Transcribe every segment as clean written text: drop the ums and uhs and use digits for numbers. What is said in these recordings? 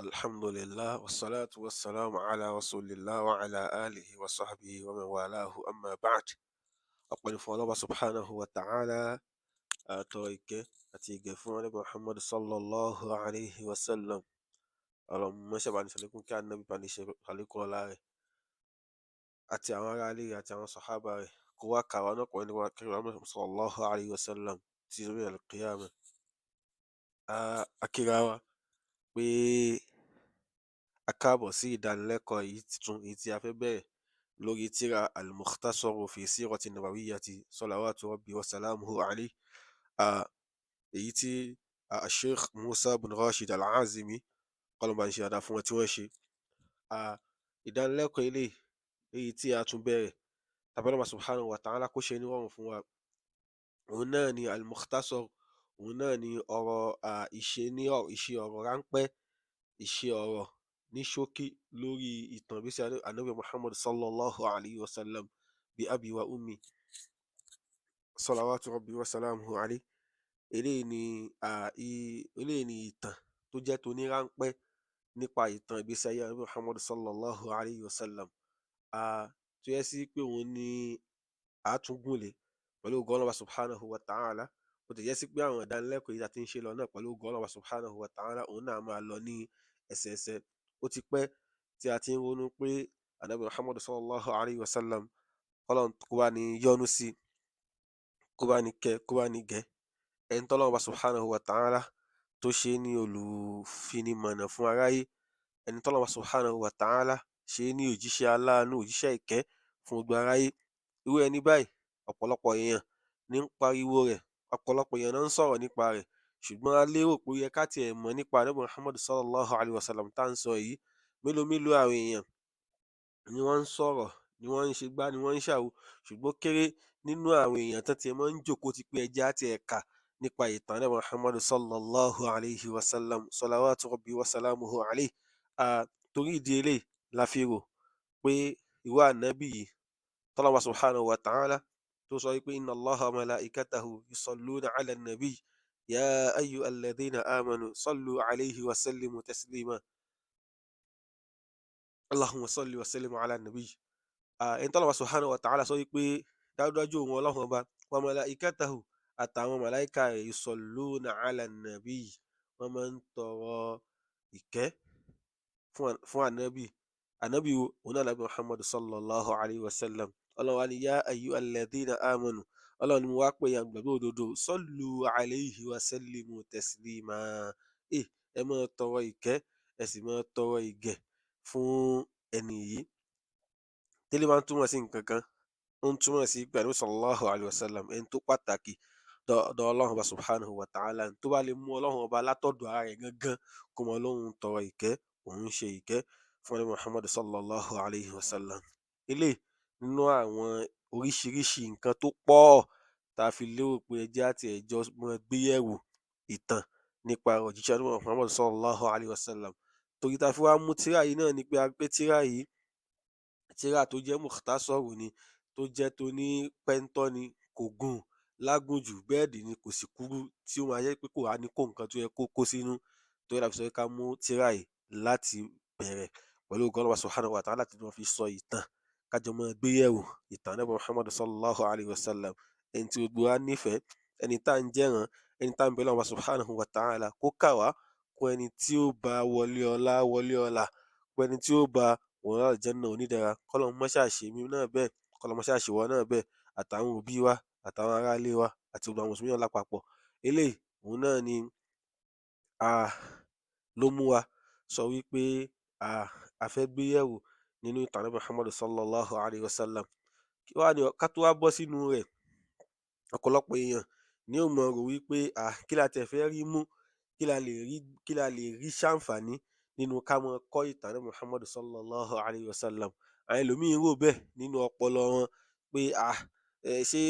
الحمد لله والصلاة والسلام على رسول الله وعلى آله وصحبه ومن والاه أما بعد. أقول فالله سبحانه وتعالى أتويك أتيك فون محمد صلى الله عليه وسلم. اللهم شبع نسلكم كان النبي بني عليكم الله أتي أمر علي أتي أمر صحابة كواكا ونقوى صلى الله عليه وسلم تزوي القيامة. أكيراوا a káàbọ̀ sí ìdánilẹ́kọ̀ọ́ yìí tuntun èyí tí a fẹ́ bẹ̀rẹ̀ lórí tírà al-mukhtasar fi sirati nabawiyyati salawatu rabbi wa salamuhu alayhi, èyí tí sheikh musa bin rashid al-azimi kọlọmba ń ṣe dáadáa fún wọn tí wọ́n ṣe. ìdánilẹ́kọ̀ọ́ ilé èyí tí a tún bẹ̀rẹ̀ tabalọ́mà subhanahu wa ta'ala kó ṣe nírọ̀rùn fún wa, òun náà ni al-mukhtasar, òun náà ni ọ̀rọ̀ ìṣe ọ̀rọ̀ ráńpẹ́, ìṣe ọ̀rọ̀ ní ṣókí lórí ìtàn ìgbésí ayé ànábì muhammad sallallahu alayhi wa sallam bí abi wa ummi salawatu rabbi wa salamuhu alayhi. eléyìí ni ìtàn tó jẹ́ tó ní ráńpẹ́ nípa ìtàn ìgbésí ayé ànábì muhammad sallallahu alayhi wa sallam, tó yẹ sí pé òun ni àátúngúnlé pẹ̀lú ògo Ọlọ́run subhanahu wa ta'ala. ó ti yẹ sí pé àwọn ìdánilẹ́kọ̀ọ́ yìí tí ń ṣe lọ náà pẹ̀lú ògo Ọlọ́run subhanahu wa ta'ala òun náà máa lọ ní ẹsẹẹsẹ. ó ti pẹ́ tí a ti ń ronú pé ànábì muhammad sallallahu alayhi wa sallam Ọlọ́run kó bá ní yọ́nú sí, kó bá ní kẹ́, kó bá ní gẹ́, ẹni tọ́lọ́run subhanahu wa ta'ala tó ṣe ní olùfinimọ̀nà fún aráyé, ẹni tọ́lọ́run subhanahu wa ta'ala ṣe ní òjíṣẹ́ aláàánú, òjíṣẹ́ ìkẹ́ fún gbogbo aráyé. irú ẹni báyìí ọ̀pọ̀lọpọ̀ èèyàn ní ń pariwo rẹ̀, ọ̀pọ̀lọpọ̀ èèyàn náà ń sọ̀rọ̀ nípa rẹ̀, ṣùgbọ́n a lérò pé ó yẹ ká tiẹ̀ mọ̀ nípa ànábì muhammad sallallahu alayhi wa sallam tá à ń sọ yìí. mélòó mélòó àwọn èèyàn ni wọ́n ń sọ̀rọ̀, ni wọ́n ń ṣe gbá, ni wọ́n ń ṣàwo, ṣùgbọ́n kéré nínú àwọn èèyàn tán tiẹ̀ máa ń jókòó ti pé ẹjẹ́ á tiẹ̀ kà nípa ìtàn ànábì muhammad sallallahu alayhi wa sallam salawatu rabbi wa salamuhu alayhi. torí ìdí eléyìí la fi rò pé irú ànábì yìí tọ́lọ́run subhanahu wa ta'ala tó sọ wípé inna allaha wa malaikatahu yusalluna ala nabi ya ayyuhal ladhina amanu sallu alayhi wa sallimu taslima allahumma salli wa sallim ala nabi. ẹni tọ́lọ́run subhanahu wa ta'ala sọ wípé dájúdájú òun ọlọ́run ọba wa malaikatahu àtàwọn màláìka rẹ̀ yusalluna ala nabi, wọ́n máa ń tọrọ ìkẹ́ fún ànábì. ànábì wo? òun náà ànábì muhammad sallallahu alayhi wa sallam. ọlọ́run wa ni ya ayyuhal ladhina amanu, ọlọ́run ni mo wá pè yàn gbàgbé òdodo, sallu alayhi wa sallimu taslima. ẹ máa tọrọ ìkẹ́, ẹ sì máa tọrọ ìgẹ̀ fún ẹni yìí. tẹ́lẹ̀ máa ń túmọ̀ sí nǹkan kan, ó ń túmọ̀ sí pé ànábì sallallahu alayhi wa sallam ẹni tó pàtàkì dọ̀ ọlọ́run ọba subhanahu wa ta'ala, tó bá lè mú ọlọ́run ọba látọ̀dọ̀ ara rẹ̀ gangan kó mọ ọlọ́run tọrọ ìkẹ́, òun ṣe ìkẹ́ fún ànábì muhammad sallallahu alayhi wa sallam. eléyìí nínú àwọn oríṣiríṣi nǹkan tó pọ̀ tá a fi lérò pé ẹjẹ́ àti ẹ̀jọ́ mọ gbéyẹ̀wò ìtàn nípa òjíṣẹ́ ànábì muhammad sallallahu alayhi wa sallam. torí tá a fi wá mú tírà yìí náà ni pé a gbé tírà yìí, tírà tó jẹ́ mukhtasar ni, tó jẹ́ tó ní pẹ́ńtọ́ ni, kò gùn lágùnjù, bẹ́ẹ̀dì ni kò sì kúrú tí ó máa jẹ́ pé kò wá ní kó nǹkan tó yẹ kó kó sínú. torí la fi sọ pé ká mú tírà yìí láti bẹ̀rẹ̀ pẹ̀lú ògo Ọlọ́run subhanahu wa ta'ala láti máa fi sọ ìtàn, kájọ máa gbéyẹ̀wò ìtàn ànábì muhammad sallallahu alayhi wa sallam, ẹni tí gbogbo wa nífẹ̀ẹ́, ẹni tá à ń jẹ́ràn, ẹni tá à ń bẹ Ọlọ́run subhanahu wa ta'ala kó kà wá kún ẹni tí ó bá wọlé ọlá, kún ẹni tí ó bá wọ̀n àlùjánnà onídẹ̀ra. kọ́lọ́run má ṣáà ṣe mí náà bẹ́ẹ̀, kọ́lọ́run má ṣáà ṣe wọ́n náà bẹ́ẹ̀, àtàwọn òbí wa, àtàwọn aráalé wa, àti gbogbo àwọn mùsùlùmí náà lápapọ̀. eléyìí òun náà ni ló mú wa sọ wípé a fẹ́ gbéyẹ̀wò nínú ìtàn ànábì muhammad sallallahu alayhi wa sallam. kí wá ní ká tó wá bọ́ sínú rẹ̀, ọ̀pọ̀lọpọ̀ èèyàn ní ó mọ̀ rò wípé kí la tẹ̀ fẹ́ rí mú, kí la lè rí ṣàǹfààní nínú ká mọ kọ́ ìtàn ànábì muhammad sallallahu alayhi wa sallam. àwọn ẹlòmíín rò bẹ́ẹ̀ nínú ọpọlọ wọn pé ṣé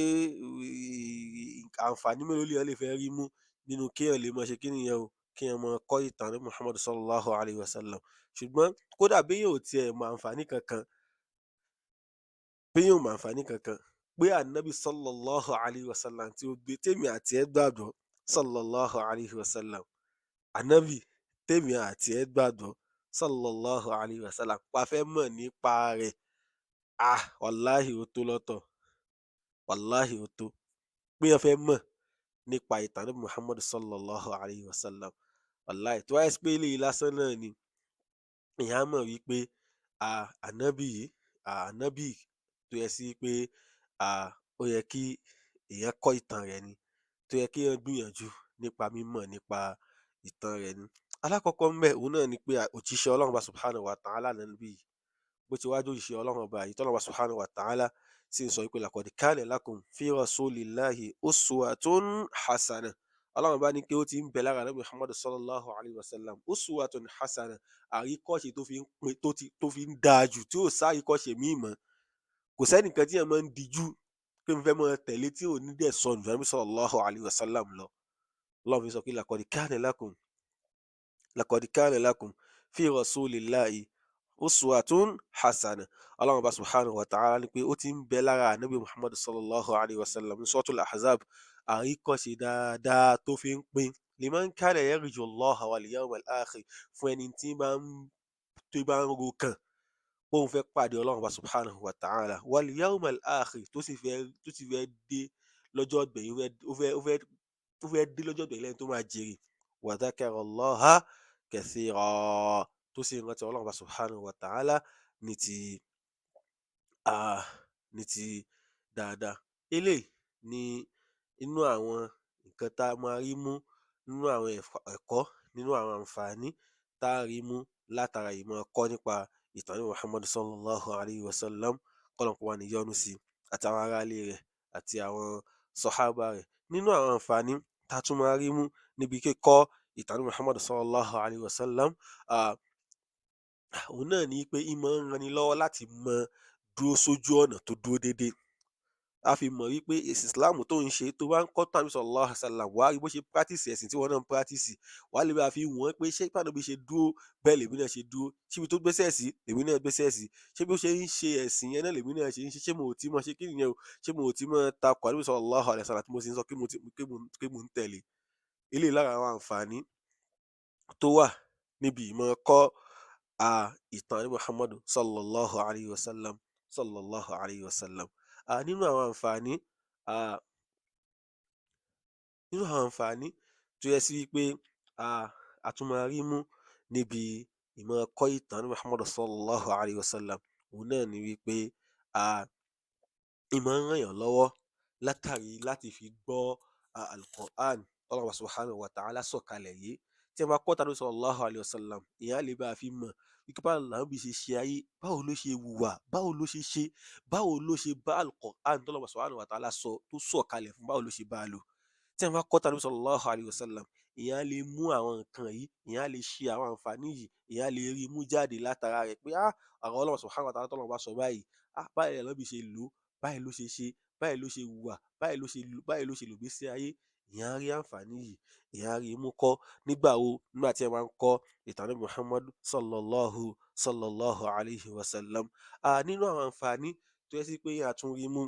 àǹfààní mélòó lèèyàn lè fẹ́ rí mú nínú kéèyàn lè mọ ṣe kí nìyẹn o, kéèyàn mọ kọ́ ìtàn ànábì muhammad sallallahu alayhi wa sallam. ṣùgbọ́n kódà béèyàn ò tiẹ̀ mọ àǹfààní kankan, pé ànábì sallallahu alayhi wa sallam tí ó gbé tèmi àti ẹ gbàgbọ́, sallallahu alayhi wa sallam, ànábì tèmi àti ẹ gbàgbọ́ sallallahu alayhi wa sallam pa fẹ́ mọ̀ nípa rẹ̀. Wàláhì ó tó lọ́tọ̀, wàláhì ó tó pé èèyàn fẹ́ mọ̀ nípa ìtàn Ànábì Muhammad sallallahu alayhi wa sallam. Wàláhì tó wáyé sí pé eléyìí lásán náà ni èèyàn á mọ̀ wípé ànábì yìí, ànábì tó yẹ sí pé ó yẹ kí èèyàn kọ́ ìtàn rẹ̀ ni, tó yẹ kí èèyàn gbìyànjú nípa mímọ̀ nípa ìtàn rẹ̀ ni. Alákọ̀ọ́kọ́ ńbẹ̀ òun náà ni pé òjíṣẹ́ Ọlọ́run Ọba subhanahu wa ta'ala l'Ànábì yìí. Bó ti wá jẹ́ òjíṣẹ́ Ọlọ́run Ọba yìí, t'Ọlọ́run Ọba subhanahu wa ta'ala sì ń sọ wípé laqad kana lakum fi rasulillahi uswatun hasanah. Ọlọ́run Ọba ní pé ó ti ń bẹ lára Ànábì Muhammad sallallahu alayhi wa sallam uswatun hasanah, àríkọ́ṣe tó fi ń dáa jù, tí ò sáríkọ́ṣe míì mọ́. Kò sẹ́nìkan tí èèyàn máa ń dijú pé mo fẹ́ máa tẹ̀lé tí ò ní dẹ̀ sọnù ju Ànábì sallallahu alayhi wa sallam lọ. Ọlọ́run fi sọ pé laqad kana lakum fi rasulillahi uswatun hasanah. Ọlọ́run Ọba subhanahu wa ta'ala ní pé ó ti ń bẹ lára Ànábì Muhammad sallallahu alayhi wa sallam ní suratul Ahzab àríkọ́ṣe dáadáa tó fi ń pín liman kana yarju Allaha wal yawmal akhir, fún ẹni tí bá ń ro kàn póun fẹ́ pàdé Ọlọ́run Ọba subhanahu wa ta'ala wal yawmal akhir, tó sì fẹ́ dé lọ́jọ́ ìgbẹ̀yìn, ó fẹ́ dé lọ́jọ́ ìgbẹ̀yìn lẹ́ni tó máa jèrè. Wa dhakara Allaha kathira, tó sì ń rántí Ọlọ́run Ọba subhanahu wa ta'ala ní ti dáadáa. Eléyìí ni inú àwọn nǹkan tá a máa rí mú, nínú àwọn ẹ̀kọ́, nínú àwọn àǹfààní tá a rí mú látara ìmọ̀ kọ́ nípa ìtàn Ànábì Muhammad sallallahu alayhi wa sallam, k'Ọlọ́run kó bá ní yọ́nú sí àti àwọn ará ilé rẹ̀ àti àwọn sàhábà rẹ̀. Nínú àwọn àǹfààní tá a tún máa rí mú níbi kíkọ́ ìtàn Ànábì Muhammad sallallahu alayhi wa sallam, òun náà ni pé í máa ń ranni lọ́wọ́ láti dúró sójú ọ̀nà tó dúró déédéé. A fi mọ̀ wípé ẹ̀sìn Islam tó ń ṣe, tó bá ń kọ́ ìtàn Ànábì sallallahu alayhi wa sallam, wàá rí bó ṣe practice ẹ̀sìn tí wọ́n náà ń practice. Wàá lè bá fi wọ̀n pé ṣé bí Ànábì ṣe dúró bẹ́ẹ̀ lèmi náà ṣe dúró, ṣébi tó gbéṣẹ́ sí lèmi náà gbéṣẹ́ sí, ṣé bí ó ṣe ń ṣe ẹ̀sìn yẹn náà lèmi náà ṣe ń ṣe, ṣé mo ò tí mọ̀ ṣe kí nìyẹn o, ṣé mo ò tí mọ̀ takò Ànábì sallallahu alayhi wa sallam tí mo sì ń sọ pé mo ń tẹ̀lé. Eléyìí lára àwọn àǹfààní tó wà níbi ìmọ̀ kọ́ ìtàn Ànábì Muhammad sallallahu alayhi wa sallam, sallallahu alayhi wa sallam. Nínú àwọn àǹfààní tó yẹ sí wípé a tún máa rí mú níbi ìmọ̀ kọ́ ìtàn Ànábì Muhammad sallallahu alayhi wa sallam, òun náà ni wípé í máa ń ràn yàn lọ́wọ́ látàrí láti fi gbọ́ al-Qur'an Ọlọ́run subhanahu wa ta'ala sọ̀kalẹ̀ yìí. Tí ẹ bá kọ́ ìtàn Ànábì sallallahu alayhi wa sallam, èèyàn á lè bá a fi mọ̀ wípé báwo l'Ànábì ṣe ṣe ayé, báwo ló ṣe hùwà, báwo ló ṣe ṣe, báwo ló ṣe bá al-Qur'an t'Ọlọ́run subhanahu wa ta'ala tó sọ̀kalẹ̀ fún, báwo ló ṣe bá a lò. Tí ẹ bá kọ́ ìtàn Ànábì sallallahu alayhi wa sallam, èèyàn á lè mú àwọn nǹkan yìí, èèyàn á lè ṣe àwọn àǹfààní yìí, èèyàn á lè rí mú jáde látara rẹ̀ pé ọ̀rọ̀ Ọlọ́run subhanahu wa ta'ala t'Ọlọ́run bá sọ báyìí, báyìí l'Ànábì ṣe lò, báyìí ló ṣe ṣe, báyìí ló ṣe hùwà, báyìí ló ṣe lò ìgbésí ayé. Èèyàn á rí àǹfààní yìí, èèyàn á rí mú kọ́. Nígbà wo? Nígbà tí ẹ máa ń kọ́ ìtàn Ànábì Muhammad sallallahu alayhi wa sallam. Nínú àwọn àǹfààní tó yẹ sí pé a tún rí mú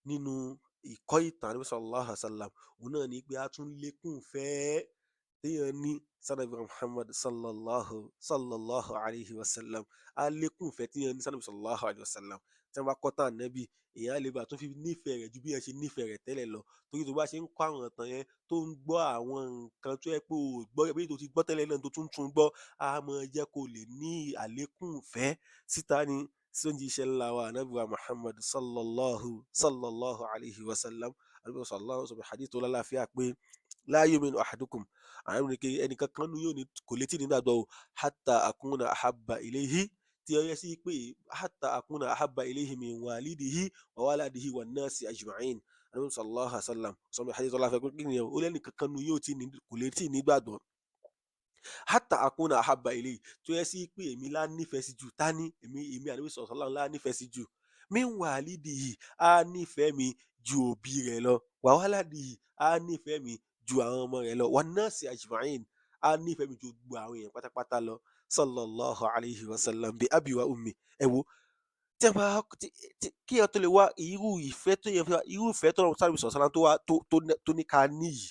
nínú ìkọ́ ìtàn Ànábì sallallahu alayhi wa sallam, òun náà ni pé a tún lékún ìfẹ́ téèyàn ní s'Ànábì Muhammad sallallahu alayhi wa sallam. A lékún ìfẹ́ téèyàn ní s'Ànábì sallallahu alayhi wa sallam. Tí wọ́n bá kọ́ ìtàn Ànábì, èèyàn á lè bá tún fi nífẹ̀ẹ́ rẹ̀ ju bí èèyàn ṣe nífẹ̀ẹ́ rẹ̀ tẹ́lẹ̀ lọ. Torí tó bá ṣe ń kọ́ àwọn ìtàn yẹn, tó ń gbọ́ àwọn nǹkan tó jẹ́ pé o ò gbọ́ rí, tó ti gbọ́ tẹ́lẹ̀ náà tó tún gbọ́, á máa jẹ́ kó lè ní àlékún ìfẹ́ sójíṣẹ́ ńlá wa Ànábì wa Muhammad sallallahu alayhi wa sallam. Ànábì sallallahu alayhi wa sallam hadith tó lálàáfíà pé la yu'minu ahadukum, àwọn ní pé ẹnìkan kan nínú yóò kò lè tí ì nígbàgbọ́ o, hatta akuna ahabba ilayhi, tí ó yẹ sí pé hatta akuna ahabba ilayhi min walidihi wa waladihi wan nasi ajma'in. Ànábì sallallahu alayhi wa sallam sọ pé hadith tó lálàáfíà pé kí ni ó lẹ́nìkan kan nínú yóò kò lè tí ì nígbàgbọ́ hatta akuna ahabba ilayhi, tó yẹ sí pé èmi lá nífẹ̀ẹ́ sí jù, èmi Ànábì sallallahu alayhi wa sallam lá nífẹ̀ẹ́ sí jù, min walidihi, á nífẹ̀ẹ́ mi ju òbí rẹ̀ lọ, wa waladihi, á nífẹ̀ẹ́ mi ju àwọn ọmọ rẹ̀ lọ, wan nasi ajma'in, á nífẹ̀ẹ́ mi ju gbogbo àwọn èèyàn pátápátá lọ. Sallallahu alayhi wa sallam bi abi wa ummi. Ẹ wo, tí ẹ bá kí ẹ tó lè wá irú ìfẹ́ tó yẹ, irú ìfẹ́ tó lọ́wọ́ Ànábì sallallahu alayhi wa sallam tó ní ká ní yìí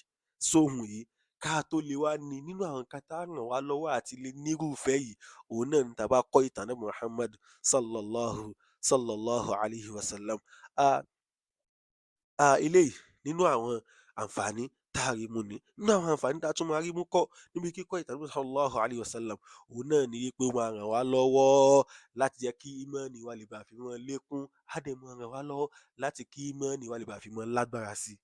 sóhun yìí, ká tó lè wá ní nínú àwọn nǹkan tá ràn wá lọ́wọ́ àti lè nírú ìfẹ́ yìí, òun náà ni tá bá kọ́ ìtàn Ànábì Muhammad sallallahu alayhi wa sallam. Ah, eléyìí nínú àwọn àǹfààní tá a rí mú ni. Nínú àwọn àǹfààní tá a tún máa rí mú kọ́ níbi kíkọ́ ìtàn Ànábì sallallahu alayhi wa sallam, òun náà ni wípé ó máa ràn wá lọ́wọ́ láti jẹ́ kí ímánì wa lè bá fi mọ́ lékún, á dẹ̀ máa ràn wá lọ́wọ́ láti kí ímánì wa lè bá fi mọ́ lágbára sí i.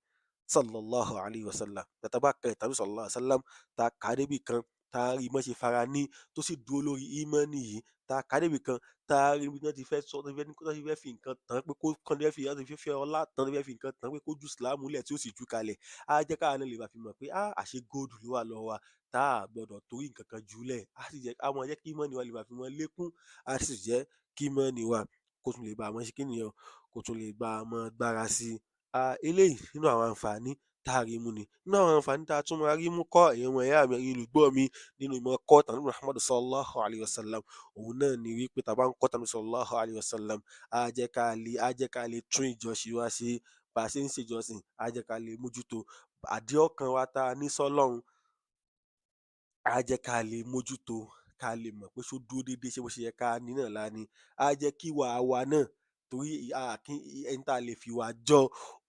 Sallallahu alayhi wa sallam. Tá bá ka ìtàn Ànábì sallallahu alayhi wa sallam, tá a kà á débì kan, tá a rí bọ́n ṣe fara ní tó sì dúró lórí ímánì yìí, tá a kà á débì kan, tá a rí bí wọ́n ti fẹ́ sọ, tó ti fẹ́ fi nǹkan tàn án pé kó kán, tó fẹ́ fi ọlá tàn án, tó fẹ́ fi nǹkan tàn án pé kó ju ìsìlámù lẹ̀ tí ó sì jù ú kalẹ̀. Á jẹ́ káwa náà lè bá fi mọ̀ pé àṣé góòlù ló wà lọ́wọ́ wa, tá a gbọdọ̀ torí nǹkan kan jù ú lẹ̀. Á sì jẹ́, á máa jẹ́ kí ímánì wa lè bá fi mọ́ lékún, á sì jẹ́ kí ímánì wa kó tún lè bá a mọ́ ṣe kíni yẹn o, kó tún lè bá a mọ́ gbára sí i. Eléyìí nínú àwọn àǹfààní tá a rí mú ni. Nínú àwọn àǹfààní tá a tún máa rí mú kọ́, ẹ̀yin ọmọ ìyá mi, ẹ̀yin olùgbọ́ mi, nínú ìmọ̀ kọ́ ìtàn Ànábì Muhammad sallallahu alayhi wa sallam, òun náà ni wípé tá a bá ń kọ́ ìtàn Ànábì sallallahu alayhi wa sallam, á jẹ́ ká lè tún ìjọsìn wa ṣe. Bá a ṣe ń ṣe ìjọsìn, á jẹ́ ká lè mójútó. Àdíọ́kàn wa tá a ní sọ́lọ́run, á jẹ́ ká lè mójútó, ká lè mọ̀ pé ṣó dúró déédé, ṣé bó ṣe yẹ ká ní náà la ní. Á jẹ́ kí ìwà wa náà, torí ẹni tá a lè fi ìwà jọ,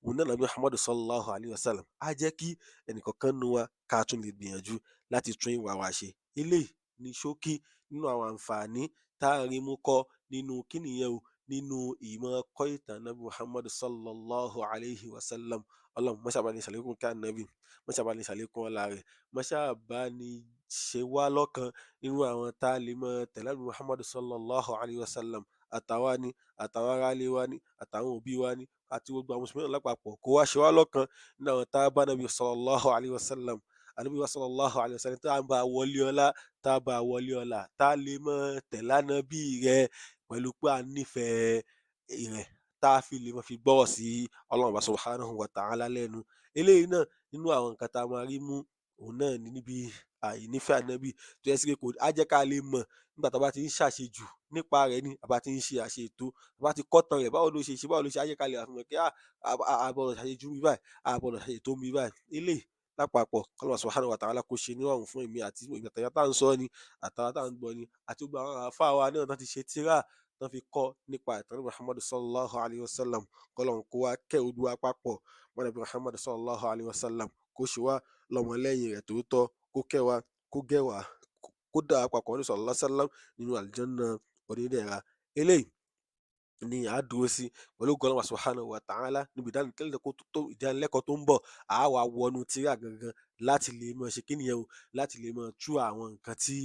òun náà Ànábì Muhammad sallallahu alayhi wa sallam. Á jẹ́ kí ẹnìkọ̀ọ̀kan nínú wa ká tún lè gbìyànjú láti tún ìwà wa ṣe. Eléyìí ni ṣókí nínú àwọn àǹfààní tá a rí mú kọ́ nínú kí nìyẹn o, nínú ìmọ̀ kọ́ ìtàn Ànábì Muhammad sallallahu alayhi wa sallam. Ọlọ́run má ṣe bá ní ṣàlékún kí Ànábì, má ṣe bá ní ṣàlékún ọlá rẹ̀, má ṣe bá ní ṣe wá lọ́kan nínú àwọn tá a lè máa tẹ̀lé Ànábì Muhammad sallallahu alayhi wa sallam. Àtàwa ni, àtàwọn aráalé wa ni, àtàwọn òbí wa ni, àti gbogbo àwọn mùsùlùmí náà lápapọ̀, kó wá ṣe wá lọ́kan nínú àwọn tá a bá Ànábì sallallahu alayhi wa sallam. Ànábì wa sallallahu alayhi wa sallam tá a bá wọlé ọlá, tá a bá wọlé ọlá, tá a lè máa tẹ̀lé Ànábì rẹ̀ pẹ̀lú pé a nífẹ̀ẹ́ rẹ̀, tá a fi lè máa fi gbọ́rọ̀ sí Ọlọ́run subhanahu wa ta'ala lẹ́nu. Eléyìí náà nínú àwọn nǹkan tá a máa rí mú, òun náà ni níbi ìnífẹ̀ẹ́ Ànábì, tó jẹ́ sí pé á jẹ́ ká lè mọ̀ nígbà tá a bá ti ń ṣàṣejù nípa rẹ̀ ni, a bá ti ń ṣe àṣetò, a bá ti kọ́ tán rẹ̀, báwo ló ṣe ṣe, báwo ló ṣe, á jẹ́ ká lè mọ̀ pé a gbọdọ̀ ṣàṣejù níbí báyìí, a gbọdọ̀ ṣàṣetò níbí báyìí. Eléyìí lápapọ̀, k'Ọlọ́run subhanahu wa ta'ala kó ṣe nírọ̀rùn fún èmi àti àtẹ̀yin tá à ń sọ ni, àtàwọn tá à ń gbọ́ ni, àti gbogbo àwọn àlfáà wa náà tán ti ṣe tírà tán fi kọ́ nípa ìtàn Ànábì Muhammad sallallahu alayhi wa sallam. K'Ọlọ́run kó wá kẹ́ gbogbo wa papọ̀ mọ́ Ànábì Muhammad sallallahu alayhi wa sallam, kó ṣe wá lọ́mọ lẹ́yìn rẹ̀ tòótọ́, kó kẹ́ wa, kó gẹ̀ wá, kó dà wá papọ̀ pẹ̀lú sallallahu alayhi wa sallam nínú àlùjánnà onídẹ̀ra. Eléyìí ni a dúró sí pẹ̀lú ògo Ọlọ́run subhanahu wa ta'ala. Níbi ìdánilẹ́kọ̀ọ́ tó ń bọ̀, a wá wọnú tírà gangan láti lè máa ṣe kíni yẹn o, láti lè máa tú àwọn nǹkan tí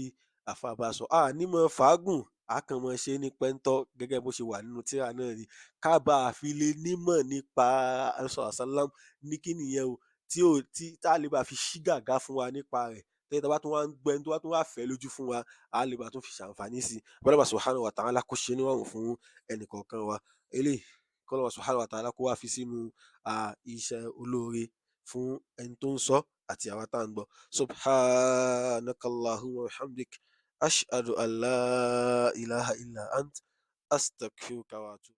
àfáà bá sọ. A ní máa fàágùn, a kàn máa ṣe ní pẹ́ńtọ́ gẹ́gẹ́ bó ṣe wà nínú tírà náà ni. Ká bá a fi lè nímọ̀ nípa Ànábì sallallahu alaihi wasallam ní kíni yẹn o, tí tá lè bá fi ṣí gàgá fún wa nípa rẹ̀. Tẹ́yìn tá bá tún wá ń gbọ́ ẹni tó bá tún wá fẹ́ lójú fún wa, a lè bá tún fi ṣàǹfààní sí i. Ọlọ́run subhanahu wa ta'ala kó ṣe nírọ̀rùn fún ẹnìkọ̀ọ̀kan wa. Eléyìí k'Ọlọ́run subhanahu wa ta'ala kó wá fi sínú iṣẹ́ olóore fún ẹni tó ń sọ àti àwa tá à ń gbọ́. Subhanakallahumma wa bihamdik, ashhadu an la ilaha illa ant, astaghfiruka wa atubu.